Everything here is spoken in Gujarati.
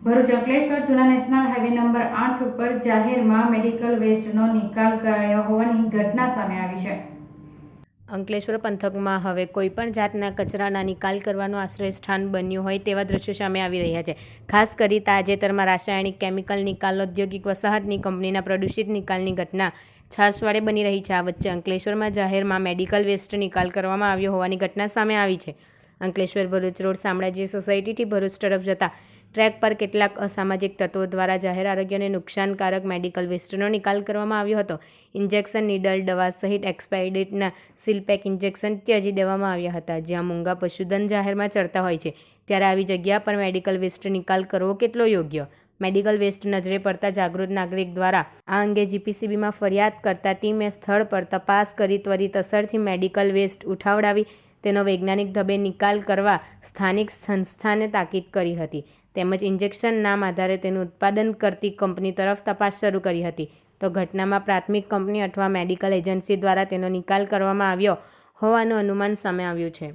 ભરૂચ અંકલેશ્વર જૂના નેશનલ હાઈવે નંબર 8 ઉપર જાહેરમાં મેડિકલ વેસ્ટનો નિકાલ કરાયો હોવાની ઘટના સામે આવી છે। અંકલેશ્વર પંથકમાં હવે કોઈપણ જાતના કચરાના નિકાલ કરવાનું આશ્રય સ્થાન બન્યું હોય તેવા દ્રશ્યો સામે આવી રહ્યા છે। ખાસ કરી તાજેતરમાં રાસાયણિક કેમિકલ નિકાલ ઔદ્યોગિક વસાહતની કંપનીના પ્રદૂષિત નિકાલની ઘટના છાસવાડે બની રહી છે। આ વચ્ચે અંકલેશ્વરમાં જાહેરમાં મેડિકલ વેસ્ટ નિકાલ કરવામાં આવ્યો હોવાની ઘટના સામે આવી છે। અંકલેશ્વર ભરૂચ રોડ શામળાજી સોસાયટીથી ભરૂચ તરફ જતા ટ્રેક પર કેટલાક અસામાજિક તત્વો દ્વારા જાહેર આરોગ્યને નુકસાનકારક મેડિકલ વેસ્ટનો નિકાલ કરવામાં આવ્યો હતો। ઇન્જેક્શન, નીડલ, દવા સહિત એક્સપાયરી ડેટના સીલપેક ઇન્જેક્શન ત્યજી દેવામાં આવ્યા હતા। જ્યાં મૂંગા પશુધન જાહેરમાં ચરતા હોય છે ત્યારે આવી જગ્યા પર મેડિકલ વેસ્ટ નિકાલ કરવો કેટલો યોગ્ય? મેડિકલ વેસ્ટ નજરે પડતા જાગૃત નાગરિક દ્વારા આ અંગે જીપીસીબીમાં ફરિયાદ કરતા ટીમે સ્થળ પર તપાસ કરી ત્વરિત અસરથી મેડિકલ વેસ્ટ ઉઠાવડાવી તેનો વૈજ્ઞાનિક ઢબે નિકાલ કરવા સ્થાનિક સંસ્થાને તાકીદ કરી હતી। તેમજ ઇન્જેક્શન નામ આધારે તેનું ઉત્પાદન કરતી કંપની તરફ તપાસ શરૂ કરી હતી। તો ઘટનામાં પ્રાથમિક કંપની અથવા મેડિકલ એજન્સી દ્વારા તેનો નિકાલ કરવામાં આવ્યો હોવાનું અનુમાન સામે આવ્યું છે।